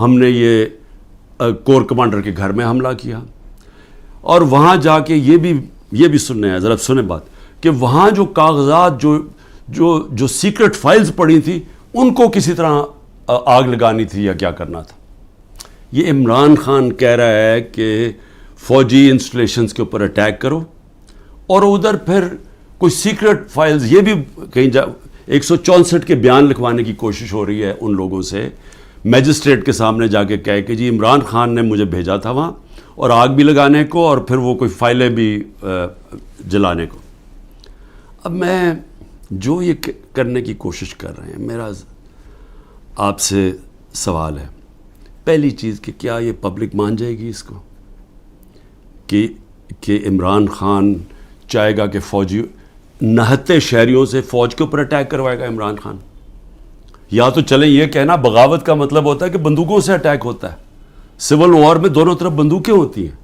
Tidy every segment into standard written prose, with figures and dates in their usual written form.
ہم نے یہ کور کمانڈر کے گھر میں حملہ کیا، اور وہاں جا کے یہ بھی سننے ہیں، ذرا سنیں بات، کہ وہاں جو کاغذات جو سیکرٹ فائلز پڑی تھی ان کو کسی طرح آگ لگانی تھی یا کیا کرنا تھا۔ یہ عمران خان کہہ رہا ہے کہ فوجی انسٹالیشنز کے اوپر اٹیک کرو، اور ادھر پھر کوئی سیکرٹ فائلز، یہ بھی کہیں 164 کے بیان لکھوانے کی کوشش ہو رہی ہے ان لوگوں سے، میجسٹریٹ کے سامنے جا کے کہے کہ جی عمران خان نے مجھے بھیجا تھا وہاں، اور آگ بھی لگانے کو، اور پھر وہ کوئی فائلیں بھی جلانے کو۔ اب میں جو یہ کرنے کی کوشش کر رہے ہیں، میرا آپ سے سوال ہے، پہلی چیز کہ کیا یہ پبلک مان جائے گی اس کو کہ عمران خان چاہے گا کہ فوجی نہتے شہریوں سے فوج کے اوپر اٹیک کروائے گا عمران خان؟ یا تو چلیں یہ کہنا بغاوت کا مطلب ہوتا ہے کہ بندوقوں سے اٹیک ہوتا ہے، سول وار میں دونوں طرف بندوقیں ہوتی ہیں،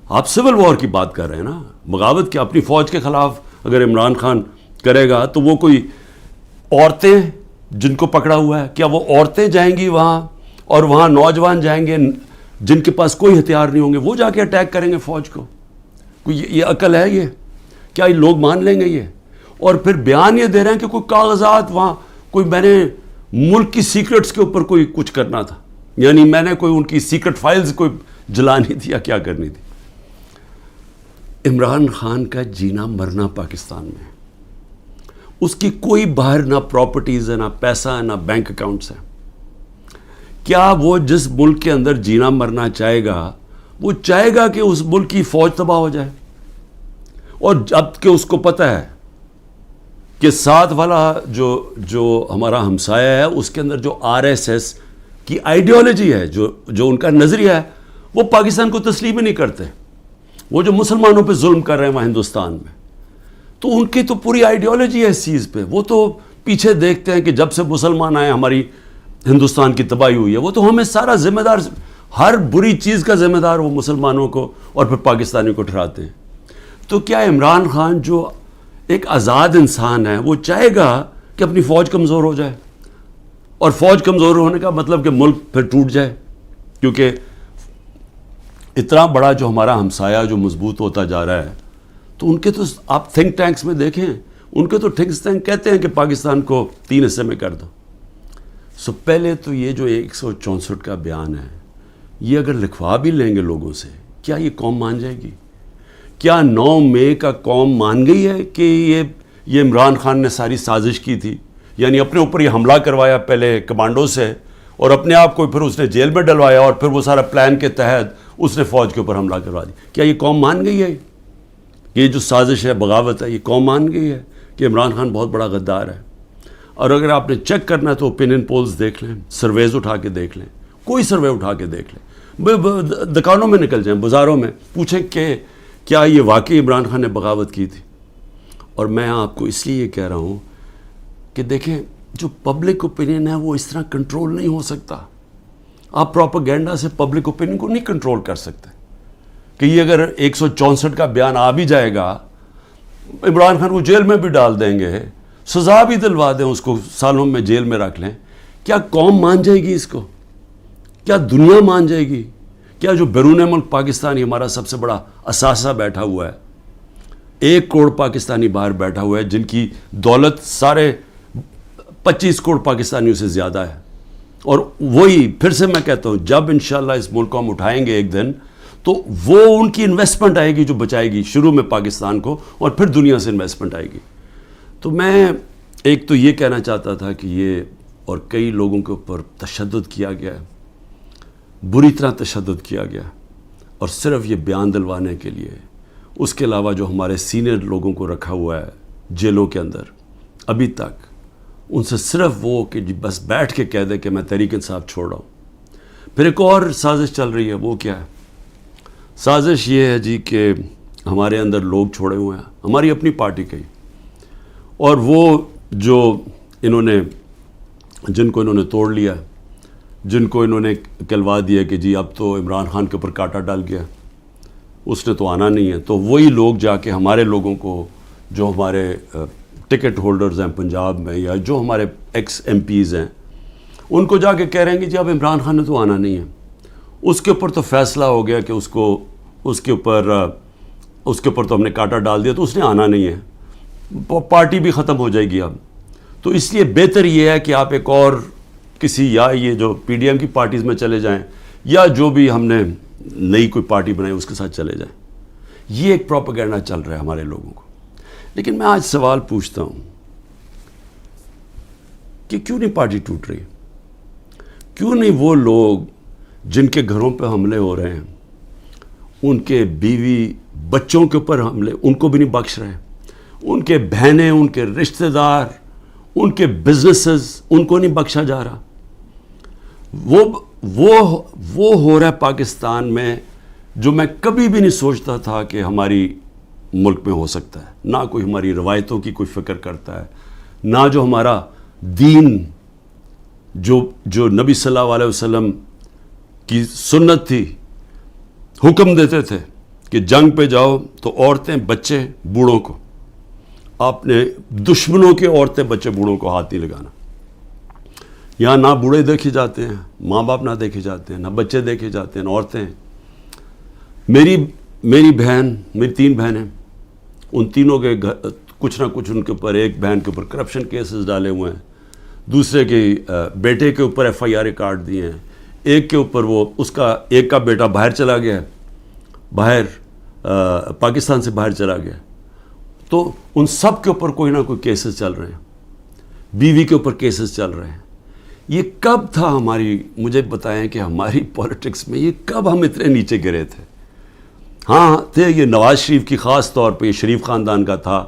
آپ سول وار کی بات کر رہے ہیں نا، بغاوت کیا؟ اپنی فوج کے خلاف اگر عمران خان کرے گا تو وہ کوئی عورتیں جن کو پکڑا ہوا ہے، کیا وہ عورتیں جائیں گی وہاں، اور وہاں نوجوان جائیں گے جن کے پاس کوئی ہتھیار نہیں ہوں گے، وہ جا کے اٹیک کریں گے فوج کو؟ کوئی یہ عقل ہے؟ یہ کیا یہ لوگ مان لیں گے یہ؟ اور پھر بیان یہ دے رہے ہیں کہ کوئی کاغذات وہاں، کوئی میں نے ملک کی سیکرٹس کے اوپر کوئی کچھ کرنا تھا، یعنی میں نے کوئی ان کی سیکرٹ فائلز کوئی جلانی تھی یا کیا کرنی تھی۔ عمران خان کا جینا مرنا پاکستان میں، اس کی کوئی باہر نہ پراپرٹیز ہے، نہ پیسہ ہے، نہ بینک اکاؤنٹس ہیں۔ کیا وہ جس ملک کے اندر جینا مرنا چاہے گا، وہ چاہے گا کہ اس ملک کی فوج تباہ ہو جائے؟ اور جب کہ اس کو پتہ ہے کہ ساتھ والا جو ہمارا ہمسایہ ہے، اس کے اندر جو RSS کی آئیڈیالوجی ہے، جو ان کا نظریہ ہے، وہ پاکستان کو تسلیم ہی نہیں کرتے، وہ جو مسلمانوں پہ ظلم کر رہے ہیں وہاں ہندوستان میں، تو ان کی تو پوری آئیڈیالوجی ہے اس چیز پہ، وہ تو پیچھے دیکھتے ہیں کہ جب سے مسلمان آئے ہماری ہندوستان کی تباہی ہوئی ہے، وہ تو ہمیں سارا ذمہ دار، ہر بری چیز کا ذمہ دار وہ مسلمانوں کو اور پھر پاکستانیوں کو ٹھہراتے ہیں۔ تو کیا عمران خان جو ایک آزاد انسان ہے، وہ چاہے گا کہ اپنی فوج کمزور ہو جائے؟ اور فوج کمزور ہونے کا مطلب کہ ملک پھر ٹوٹ جائے، کیونکہ اتنا بڑا جو ہمارا ہمسایہ جو مضبوط ہوتا جا رہا ہے، تو ان کے تو آپ تھنک ٹینکس میں دیکھیں، ان کے تو تھنک ٹینک کہتے ہیں کہ پاکستان کو 3 حصے میں کر دو۔ سو پہلے تو یہ جو 164 کا بیان ہے، یہ اگر لکھوا بھی لیں گے لوگوں سے، کیا یہ قوم مان جائے گی؟ کیا 9 مئی کا قوم مان گئی ہے کہ یہ عمران خان نے ساری سازش کی تھی؟ یعنی اپنے اوپر یہ حملہ کروایا پہلے کمانڈو سے، اور اپنے آپ کو پھر اس نے جیل میں ڈلوایا، اور پھر وہ سارا پلان کے تحت اس نے فوج کے اوپر حملہ کروا دی۔ کیا یہ قوم مان گئی ہے کہ یہ جو سازش ہے، بغاوت ہے، یہ قوم مان گئی ہے کہ عمران خان بہت بڑا غدار ہے؟ اور اگر آپ نے چیک کرنا ہے تو اوپینین پولز دیکھ لیں، سرویز اٹھا کے دیکھ لیں، کوئی سروے اٹھا کے دیکھ لیں، دکانوں میں نکل جائیں، بازاروں میں پوچھیں کہ کیا یہ واقعی عمران خان نے بغاوت کی تھی؟ اور میں آپ کو اس لیے یہ کہہ رہا ہوں کہ دیکھیں، جو پبلک اوپینین ہے وہ اس طرح کنٹرول نہیں ہو سکتا۔ آپ پروپیگنڈا سے پبلک اوپینین کو نہیں کنٹرول کر سکتے کہ یہ اگر 164 کا بیان آ بھی جائے گا، عمران خان کو جیل میں بھی ڈال دیں گے، سزا بھی دلوا دیں اس کو، سالوں میں جیل میں رکھ لیں، کیا قوم مان جائے گی اس کو؟ کیا دنیا مان جائے گی؟ کیا جو بیرون ملک پاکستانی ہمارا سب سے بڑا اثاثہ بیٹھا ہوا ہے، 1 کروڑ پاکستانی باہر بیٹھا ہوا ہے، جن کی دولت سارے 25 کروڑ پاکستانیوں سے زیادہ ہے، اور وہی پھر سے میں کہتا ہوں، جب انشاءاللہ اس ملک کو ہم اٹھائیں گے ایک دن، تو وہ ان کی انویسٹمنٹ آئے گی جو بچائے گی شروع میں پاکستان کو، اور پھر دنیا سے انویسٹمنٹ آئے گی۔ تو میں ایک تو یہ کہنا چاہتا تھا کہ یہ اور کئی لوگوں کے اوپر تشدد کیا گیا ہے، بری طرح تشدد کیا گیا، اور صرف یہ بیان دلوانے کے لیے۔ اس کے علاوہ جو ہمارے سینئر لوگوں کو رکھا ہوا ہے جیلوں کے اندر ابھی تک، ان سے صرف وہ کہ جی بس بیٹھ کے کہہ دے کہ میں تحریک انصاف چھوڑ رہا ہوں۔ پھر ایک اور سازش چل رہی ہے، وہ کیا ہے؟ سازش یہ ہے جی کہ ہمارے اندر لوگ چھوڑے ہوئے ہیں، ہماری اپنی پارٹی کے، اور وہ جو جن کو انہوں نے توڑ لیا، جن کو انہوں نے کہلوا دیا کہ جی اب تو عمران خان کے اوپر کانٹا ڈال گیا، اس نے تو آنا نہیں ہے، تو وہی لوگ جا کے ہمارے لوگوں کو، جو ہمارے ٹکٹ ہولڈرز ہیں پنجاب میں، یا جو ہمارے ایکس ایم پیز ہیں، ان کو جا کے کہہ رہے ہیں کہ جی اب عمران خان نے تو آنا نہیں ہے، اس کے اوپر تو فیصلہ ہو گیا کہ اس کے اوپر تو ہم نے کانٹا ڈال دیا، تو اس نے آنا نہیں ہے، پارٹی بھی ختم ہو جائے گی اب. تو اس لیے بہتر یہ ہے کہ آپ ایک اور کسی یا یہ جو پی ڈی ایم کی پارٹیز میں چلے جائیں یا جو بھی ہم نے نئی کوئی پارٹی بنائی اس کے ساتھ چلے جائیں. یہ ایک پروپیگنڈا چل رہا ہے ہمارے لوگوں کو. لیکن میں آج سوال پوچھتا ہوں کہ کیوں نہیں پارٹی ٹوٹ رہی؟ کیوں نہیں وہ لوگ جن کے گھروں پہ حملے ہو رہے ہیں، ان کے بیوی بچوں کے اوپر حملے، ان کو بھی نہیں بخش رہے، ان کے بہنیں، ان کے رشتہ دار، ان کے بزنسز، ان کو نہیں بخشا جا رہا؟ وہ ہو رہا ہے پاکستان میں جو میں کبھی بھی نہیں سوچتا تھا کہ ہماری ملک میں ہو سکتا ہے. نہ کوئی ہماری روایتوں کی کوئی فکر کرتا ہے، نہ جو ہمارا دین جو نبی صلی اللہ علیہ وسلم کی سنت تھی، حکم دیتے تھے کہ جنگ پہ جاؤ تو عورتیں بچے بوڑھوں کو، آپ نے دشمنوں کے عورتیں بچے بوڑھوں کو ہاتھ نہیں لگانا. یہاں نہ بوڑھے دیکھے جاتے ہیں، ماں باپ نہ دیکھے جاتے ہیں، نہ بچے دیکھے جاتے ہیں، نہ عورتیں. میری بہن، میری 3 بہنیں، ان تینوں کے کچھ نہ کچھ ان کے اوپر، ایک بہن کے اوپر کرپشن کیسز ڈالے ہوئے ہیں، دوسرے کے بیٹے کے اوپر FIR کاٹ دیے ہیں، ایک کے اوپر ایک کا بیٹا باہر چلا گیا، پاکستان سے باہر چلا گیا. تو ان سب کے اوپر کوئی نہ کوئی کیسز چل رہے ہیں، بیوی کے اوپر کیسز چل رہے ہیں. یہ کب تھا مجھے بتائیں کہ ہماری پولیٹکس میں یہ کب ہم اتنے نیچے گرے تھے؟ ہاں تھے، یہ نواز شریف کی خاص طور پہ، یہ شریف خاندان کا تھا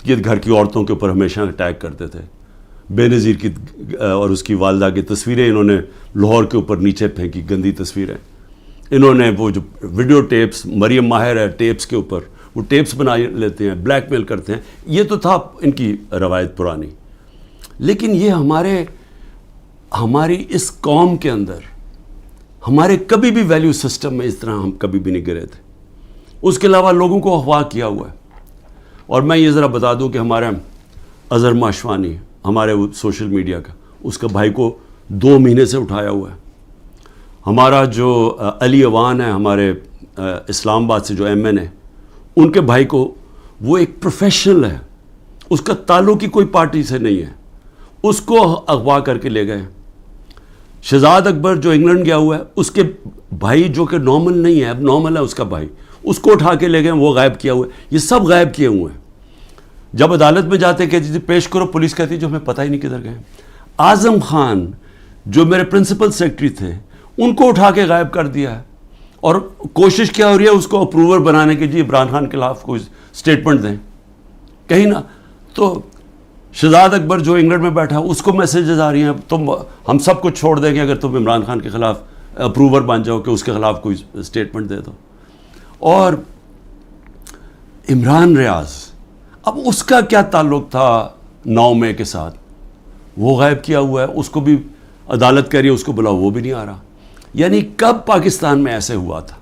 کہ گھر کی عورتوں کے اوپر ہمیشہ اٹیک کرتے تھے. بے نظیر کی اور اس کی والدہ کی تصویریں انہوں نے لاہور کے اوپر نیچے پھینکی، گندی تصویریں. انہوں نے وہ جو ویڈیو ٹیپس، مریم ماہر ہے ٹیپس کے اوپر، وہ ٹیپس بنا لیتے ہیں، بلیک میل کرتے ہیں. یہ تو تھا ان کی روایت پرانی. لیکن یہ ہماری اس قوم کے اندر، ہمارے کبھی بھی ویلیو سسٹم میں اس طرح ہم کبھی بھی نہیں گرے تھے. اس کے علاوہ لوگوں کو اغوا کیا ہوا ہے. اور میں یہ ذرا بتا دوں کہ ہمارا اظہر ماشوانی، ہمارے وہ سوشل میڈیا کا، اس کا بھائی کو 2 مہینے سے اٹھایا ہوا ہے. ہمارا جو علی اوان ہے، ہمارے اسلام آباد سے جو MN ہے، ان کے بھائی کو، وہ ایک پروفیشنل ہے، اس کا تعلق ہی کوئی پارٹی سے نہیں ہے، اس کو اغوا کر کے لے گئے. شہزاد اکبر جو انگلینڈ گیا ہوا ہے، اس کے بھائی جو کہ نارمل نہیں ہے، اب نارمل ہے اس کا بھائی، اس کو اٹھا کے لے گئے، وہ غائب کیا ہوا ہے. یہ سب غائب کیے ہوئے ہیں. جب عدالت میں جاتے کہ جی پیش کرو، پولیس کہتی جو ہمیں پتہ ہی نہیں کدھر گئے. اعظم خان جو میرے پرنسپل سیکرٹری تھے، ان کو اٹھا کے غائب کر دیا ہے. اور کوشش کیا ہو رہی ہے اس کو اپروور بنانے کی، جی عمران خان کے خلاف کوئی سٹیٹمنٹ دیں کہیں نہ. تو شہزاد اکبر جو انگلینڈ میں بیٹھا، اس کو میسیجز آ رہی ہیں، ہم سب کچھ چھوڑ دیں گے اگر تم عمران خان کے خلاف اپروور بن جاؤ کہ اس کے خلاف کوئی سٹیٹمنٹ دے دو. اور عمران ریاض، اب اس کا کیا تعلق تھا 9 مئی کے ساتھ؟ وہ غائب کیا ہوا ہے، اس کو بھی عدالت کہہ رہی ہے اس کو بلاؤ، وہ بھی نہیں آ رہا. یعنی کب پاکستان میں ایسے ہوا تھا؟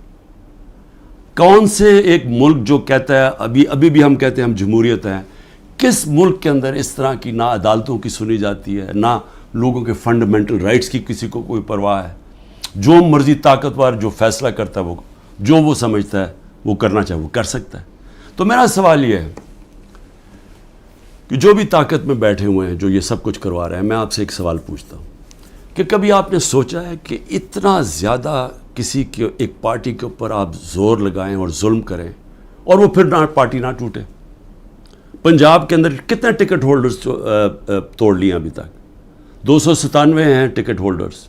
کون سے ایک ملک جو کہتا ہے، ابھی بھی ہم کہتے ہیں ہم جمہوریت ہیں، کس ملک کے اندر اس طرح کی نہ عدالتوں کی سنی جاتی ہے، نہ لوگوں کے فنڈامنٹل رائٹس کی کسی کو کوئی پرواہ ہے؟ جو مرضی طاقتور جو فیصلہ کرتا ہے، وہ سمجھتا ہے وہ کرنا چاہے وہ کر سکتا ہے. تو میرا سوال یہ ہے کہ جو بھی طاقت میں بیٹھے ہوئے ہیں، جو یہ سب کچھ کروا رہے ہیں، میں آپ سے ایک سوال پوچھتا ہوں کہ کبھی آپ نے سوچا ہے کہ اتنا زیادہ کسی کے ایک پارٹی کے اوپر آپ زور لگائیں اور ظلم کریں اور وہ پھر پارٹی نہ ٹوٹے؟ پنجاب کے اندر کتنے ٹکٹ ہولڈرز توڑ لیے ابھی تک؟ 297 ہیں ٹکٹ ہولڈرز،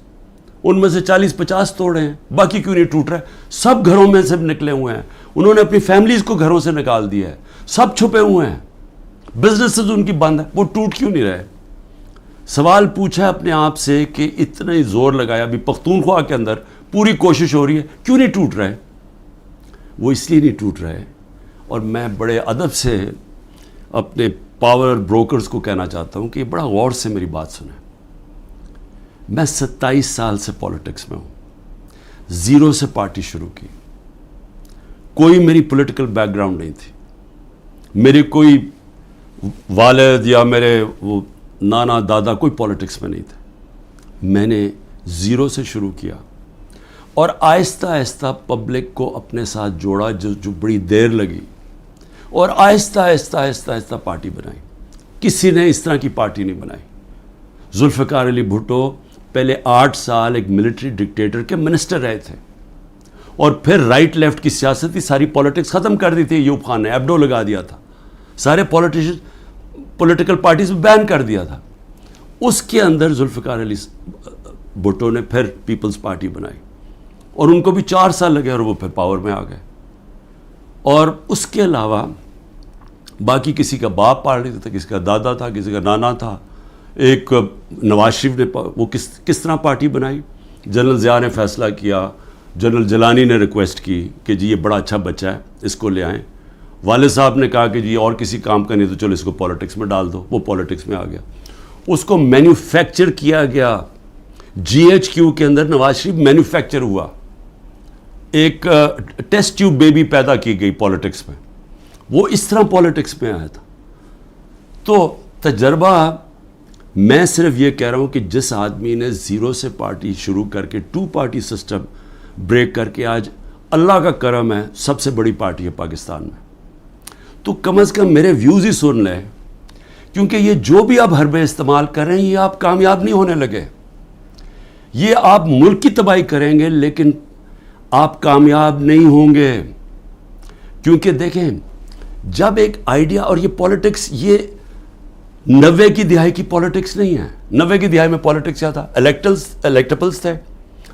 ان میں سے 40-50 توڑے ہیں، باقی کیوں نہیں ٹوٹ رہا ہے؟ سب گھروں میں سے نکلے ہوئے ہیں، انہوں نے اپنی فیملیز کو گھروں سے نکال دیا ہے، سب چھپے ہوئے ہیں، بزنسز ان کی بند ہے، وہ ٹوٹ کیوں نہیں رہے؟ سوال پوچھا اپنے آپ سے کہ اتنا ہی زور لگایا، ابھی پختونخوا کے اندر پوری کوشش ہو رہی ہے، کیوں نہیں ٹوٹ رہے؟ وہ اس لیے نہیں ٹوٹ رہے. اور میں بڑے ادب سے اپنے پاور بروکرز کو کہنا چاہتا ہوں کہ بڑا غور سے میری بات سنیں. میں 27 سال سے پولیٹکس میں ہوں، 0 سے پارٹی شروع کی، کوئی میری پولیٹیکل بیک گراؤنڈ نہیں تھی، میرے کوئی والد یا میرے وہ نانا دادا کوئی پولیٹکس میں نہیں تھے. میں نے زیرو سے شروع کیا اور آہستہ آہستہ پبلک کو اپنے ساتھ جوڑا، جو بڑی دیر لگی، اور آہستہ آہستہ آہستہ آہستہ پارٹی بنائی. کسی نے اس طرح کی پارٹی نہیں بنائی. ذوالفقار علی بھٹو پہلے 8 سال ایک ملٹری ڈکٹیٹر کے منسٹر رہے تھے، اور پھر رائٹ لیفٹ کی سیاست تھی، ساری پولیٹکس ختم کر دی تھی. ایوب خان نے ایبڈو لگا دیا تھا، سارے پولیٹیکل پارٹیز بین کر دیا تھا. اس کے اندر ذوالفقار علی بھٹو نے پھر پیپلز پارٹی بنائی، اور ان کو بھی 4 سال لگے اور وہ پھر پاور میں آ گئے. اور اس کے علاوہ باقی کسی کا باپ پارٹی تھا، کسی کا دادا تھا، کسی کا نانا تھا. ایک نواز شریف نے وہ کس طرح پارٹی بنائی. جنرل ضیاء نے فیصلہ کیا، جنرل جیلانی نے ریکویسٹ کی کہ جی یہ بڑا اچھا بچہ ہے، اس کو لے آئیں. والد صاحب نے کہا کہ جی اور کسی کام کا نہیں تو چلو اس کو پولیٹکس میں ڈال دو. وہ پولیٹکس میں آ گیا. اس کو مینوفیکچر کیا گیا. جی ایچ کیو کے اندر نواز شریف مینوفیکچر ہوا. ایک ٹیسٹ ٹیوب بیبی پیدا کی گئی پولیٹکس میں. وہ اس طرح پولیٹکس میں آیا تھا. تو تجربہ، میں صرف یہ کہہ رہا ہوں کہ جس آدمی نے زیرو سے پارٹی شروع کر کے 2 پارٹی سسٹم بریک کر کے آج اللہ کا کرم ہے سب سے بڑی پارٹی ہے پاکستان میں، تو کم از کم میرے ویوز ہی سن لیں. کیونکہ یہ جو بھی آپ حربے استعمال کر رہے ہیں یہ آپ کامیاب نہیں ہونے لگے. یہ آپ ملک کی تباہی کریں گے لیکن آپ کامیاب نہیں ہوں گے. کیونکہ دیکھیں، جب ایک آئیڈیا، اور یہ پولیٹکس یہ 90 کی دہائی کی پولیٹکس نہیں ہے. 90 کی دہائی میں پولیٹکس کیا تھا؟ الیکٹیبلز تھے،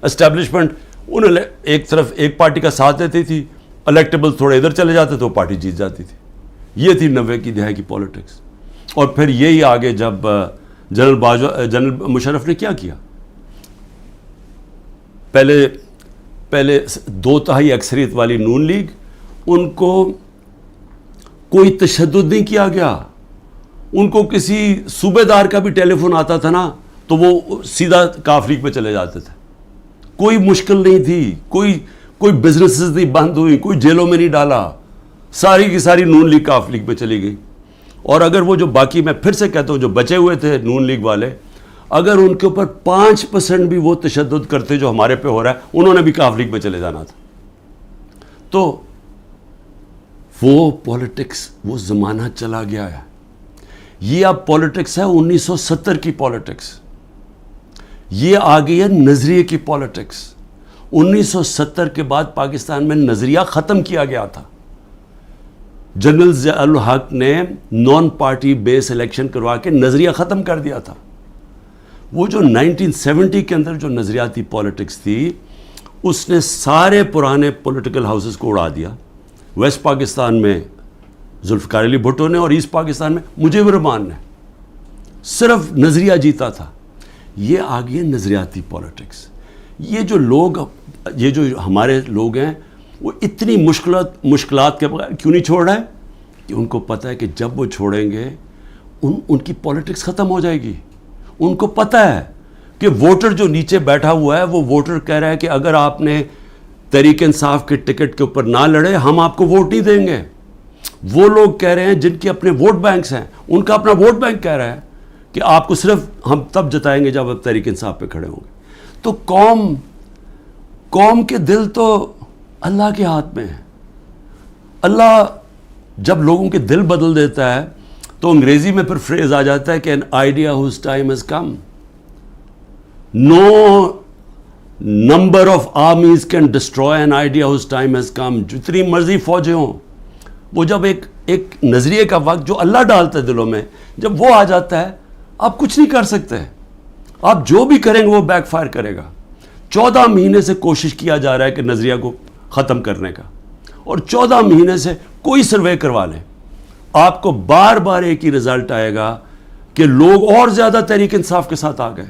اسٹیبلشمنٹ انہیں ایک طرف ایک پارٹی کا ساتھ دیتی تھی، الیکٹیبلز تھوڑے ادھر چلے جاتے تو وہ پارٹی جیت جاتی تھی. یہ تھی 90 کی دہائی کی پولیٹکس. اور پھر یہی آگے جب جنرل مشرف نے کیا کیا، پہلے 2/3 اکثریت والی نون لیگ، ان کو کوئی تشدد نہیں کیا گیا. ان کو کسی صوبے دار کا بھی ٹیلی فون آتا تھا نا تو وہ سیدھا کاف لیگ پہ چلے جاتے تھے. کوئی مشکل نہیں تھی، کوئی بزنسز نہیں بند ہوئی، کوئی جیلوں میں نہیں ڈالا. ساری کی ساری نون لیگ کاف لیگ پہ چلی گئی. اور اگر وہ جو باقی، میں پھر سے کہتا ہوں، جو بچے ہوئے تھے نون لیگ والے، اگر ان کے اوپر 5% بھی وہ تشدد کرتے جو ہمارے پہ ہو رہا ہے، انہوں نے بھی کاف لیگ پہ چلے جانا تھا. تو وہ پولیٹکس، وہ زمانہ چلا گیا ہے. یہ اب پولیٹکس ہے 1970 کی پولیٹکس. یہ آ گئی ہے نظریے کی پولیٹکس. 1970 کے بعد پاکستان میں نظریہ ختم کیا گیا تھا. جنرل ضیاء الحق نے نان پارٹی بیس الیکشن کروا کے نظریہ ختم کر دیا تھا. وہ جو 1970 کے اندر جو نظریاتی پولیٹکس تھی، اس نے سارے پرانے پولیٹیکل ہاؤسز کو اڑا دیا. ویسٹ پاکستان میں ذوالفقار علی بھٹو نے، اور ایسٹ پاکستان میں مجیب الرحمان نے. صرف نظریہ جیتا تھا. یہ آ گئی ہے نظریاتی پولیٹکس. یہ جو ہمارے لوگ ہیں وہ اتنی مشکلات کے بغیر کیوں نہیں چھوڑ رہے؟ کہ ان کو پتہ ہے کہ جب وہ چھوڑیں گے ان کی پولیٹکس ختم ہو جائے گی. ان کو پتہ ہے کہ ووٹر جو نیچے بیٹھا ہوا ہے، وہ ووٹر کہہ رہا ہے کہ اگر آپ نے تحریک انصاف کے ٹکٹ کے اوپر نہ لڑے ہم آپ کو ووٹ نہیں دیں گے. وہ لوگ کہہ رہے ہیں جن کے اپنے ووٹ بینکس ہیں، ان کا اپنا ووٹ بینک کہہ رہا ہے کہ آپ کو صرف ہم تب جتائیں گے جب آپ تحریک انصاف پہ کھڑے ہوں گے. تو قوم کے دل تو اللہ کے ہاتھ میں ہے. اللہ جب لوگوں کے دل بدل دیتا ہے تو انگریزی میں پھر فریز آ جاتا ہے کہ an idea whose time has come. No number of armies can destroy an idea whose time has come. جتنی مرضی فوجیں ہوں، وہ جب ایک نظریے کا وقت جو اللہ ڈالتا ہے دلوں میں، جب وہ آ جاتا ہے آپ کچھ نہیں کر سکتے. آپ جو بھی کریں گے وہ بیک فائر کرے گا. 14 مہینے سے کوشش کیا جا رہا ہے کہ نظریہ کو ختم کرنے کا، اور 14 مہینے سے کوئی سروے کروا لیں، آپ کو بار بار ایک ہی رزلٹ آئے گا کہ لوگ اور زیادہ تحریک انصاف کے ساتھ آ گئے.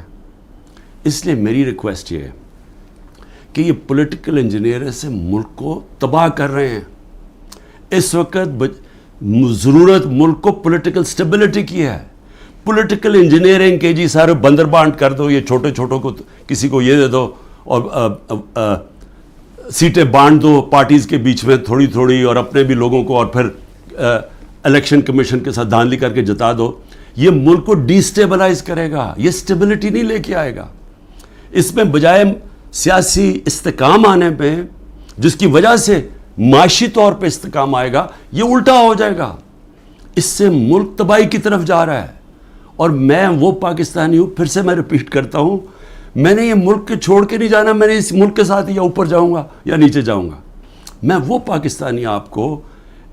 اس لیے میری ریکویسٹ یہ ہے کہ یہ پولیٹیکل انجینئر سے ملک کو تباہ کر رہے ہیں. اس وقت ضرورت ملک کو پولیٹیکل سٹیبلٹی کی ہے. پولیٹیکل انجینئرنگ کے جی سارے بندر بانٹ کر دو، یہ چھوٹے چھوٹوں کو کسی کو یہ دے دو اور سیٹیں بانٹ دو پارٹیز کے بیچ میں تھوڑی تھوڑی، اور اپنے بھی لوگوں کو، اور پھر الیکشن کمیشن کے ساتھ دھاندلی کر کے جتا دو. یہ ملک کو ڈی سٹیبلائز کرے گا، یہ سٹیبلٹی نہیں لے کے آئے گا. اس میں بجائے سیاسی استحکام آنے پہ، جس کی وجہ سے معاشی طور پہ استحکام آئے گا، یہ الٹا ہو جائے گا. اس سے ملک تباہی کی طرف جا رہا ہے. اور میں وہ پاکستانی ہوں، پھر سے میں ریپیٹ کرتا ہوں، میں نے یہ ملک کے چھوڑ کے نہیں جانا، میں نے اس ملک کے ساتھ یا اوپر جاؤں گا یا نیچے جاؤں گا. میں وہ پاکستانی آپ کو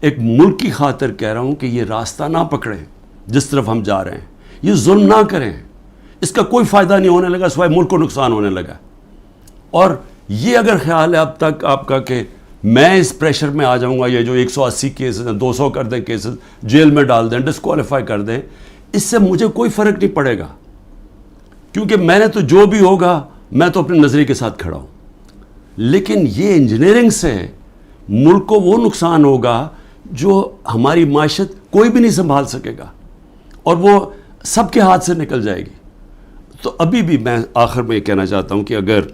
ایک ملک کی خاطر کہہ رہا ہوں کہ یہ راستہ نہ پکڑیں جس طرف ہم جا رہے ہیں، یہ ظلم نہ کریں. اس کا کوئی فائدہ نہیں ہونے لگا سوائے ملک کو نقصان ہونے لگا. اور یہ اگر خیال ہے اب تک آپ کا کہ میں اس پریشر میں آ جاؤں گا، یہ جو 180 کیسز ہیں 200 کر دیں، کیسز جیل میں ڈال دیں، ڈسکوالیفائی کر دیں، اس سے مجھے کوئی فرق نہیں پڑے گا، کیونکہ میں نے تو جو بھی ہوگا میں تو اپنے نظریے کے ساتھ کھڑا ہوں. لیکن یہ انجینئرنگ سے ملک کو وہ نقصان ہوگا جو ہماری معیشت کوئی بھی نہیں سنبھال سکے گا، اور وہ سب کے ہاتھ سے نکل جائے گی. تو ابھی بھی میں آخر میں یہ کہنا چاہتا ہوں کہ اگر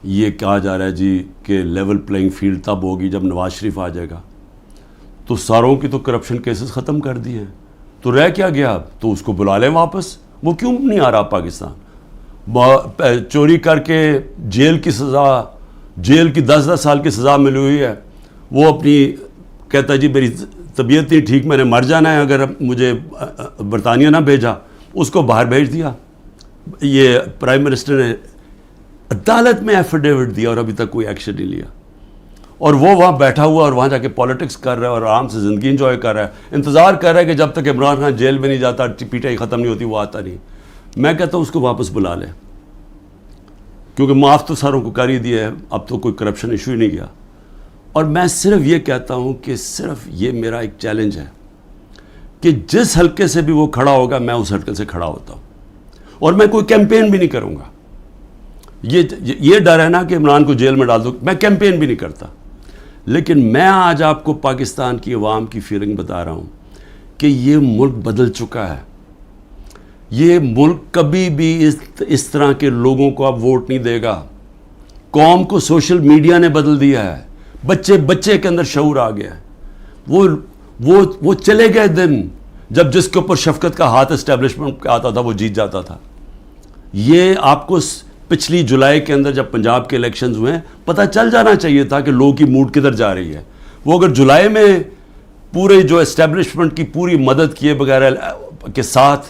یہ کہا جا رہا ہے جی کہ لیول پلینگ فیلڈ تب ہوگی جب نواز شریف آ جائے گا، تو ساروں کی تو کرپشن کیسز ختم کر دیے ہیں، تو رہ کیا گیا اب؟ تو اس کو بلا لیں واپس. وہ کیوں نہیں آ رہا پاکستان؟ چوری کر کے جیل کی سزا، جیل کی 10 سال کی سزا ملی ہوئی ہے، وہ اپنی کہتا ہے جی میری طبیعت نہیں ٹھیک، میں نے مر جانا ہے اگر مجھے برطانیہ نہ بھیجا، اس کو باہر بھیج دیا. یہ پرائم منسٹر نے عدالت میں ایفیڈیوٹ دیا اور ابھی تک کوئی ایکشن نہیں لیا، اور وہ وہاں بیٹھا ہوا اور وہاں جا کے پالیٹکس کر رہا ہے اور آرام سے زندگی انجوائے کر رہا ہے، انتظار کر رہا ہے کہ جب تک عمران خان جیل میں نہیں جاتا، پی ٹی آئی ختم نہیں ہوتی، وہ آتا نہیں. میں کہتا ہوں اس کو واپس بلا لیں، کیونکہ معاف تو ساروں کو کر ہی دیا ہے، اب تو کوئی کرپشن ایشو ہی نہیں گیا. اور میں صرف یہ کہتا ہوں کہ صرف یہ میرا ایک چیلنج ہے کہ جس حلقے سے بھی وہ کھڑا ہوگا میں اس حلقے سے کھڑا ہوتا ہوں، اور میں کوئی کیمپین بھی نہیں کروں گا. یہ ڈر ہے نا کہ عمران کو جیل میں ڈال دو، میں کیمپین بھی نہیں کرتا. لیکن میں آج آپ کو پاکستان کی عوام کی فیلنگ بتا رہا ہوں کہ یہ ملک بدل چکا ہے. یہ ملک کبھی بھی اس طرح کے لوگوں کو اب ووٹ نہیں دے گا. قوم کو سوشل میڈیا نے بدل دیا ہے، بچے کے اندر شعور آ گیا ہے. وہ چلے گئے دن جب جس کے اوپر شفقت کا ہاتھ اسٹیبلشمنٹ پہ آتا تھا وہ جیت جاتا تھا. یہ آپ کو پچھلی جولائی کے اندر جب پنجاب کے الیکشنز ہوئے پتہ چل جانا چاہیے تھا کہ لوگوں کی موڈ کدھر جا رہی ہے. وہ اگر جولائی میں پورے جو اسٹیبلشمنٹ کی پوری مدد کیے بغیر کے ساتھ،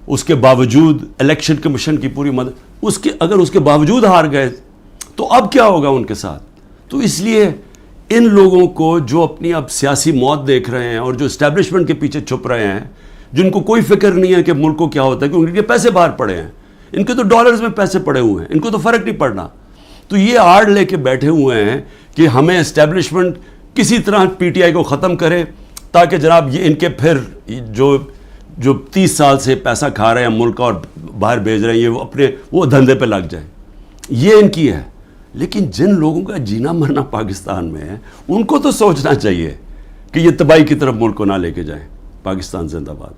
اس کے باوجود الیکشن کمیشن کی پوری مدد، اگر اس کے باوجود ہار گئے تو اب کیا ہوگا ان کے ساتھ؟ تو اس لیے ان لوگوں کو جو اپنی اب سیاسی موت دیکھ رہے ہیں اور جو اسٹیبلشمنٹ کے پیچھے چھپ رہے ہیں، جن کو کوئی فکر نہیں ہے کہ ملک کو کیا ہوتا ہے، کیونکہ ان کے پیسے باہر پڑے ہیں، ان کے تو ڈالرز میں پیسے پڑے ہوئے ہیں، ان کو تو فرق نہیں پڑنا. تو یہ آڑ لے کے بیٹھے ہوئے ہیں کہ ہمیں اسٹیبلشمنٹ کسی طرح پی ٹی آئی کو ختم کرے، تاکہ جناب یہ ان کے پھر جو 30 سال سے پیسہ کھا رہے ہیں ملک کا اور باہر بھیج رہے ہیں، یہ اپنے وہ دھندے پہ لگ جائیں. یہ ان کی ہے. لیکن جن لوگوں کا جینا مرنا پاکستان میں ہے، ان کو تو سوچنا چاہیے کہ یہ تباہی کی طرف ملک کو نہ لے کے جائیں. پاکستان زندہ باد.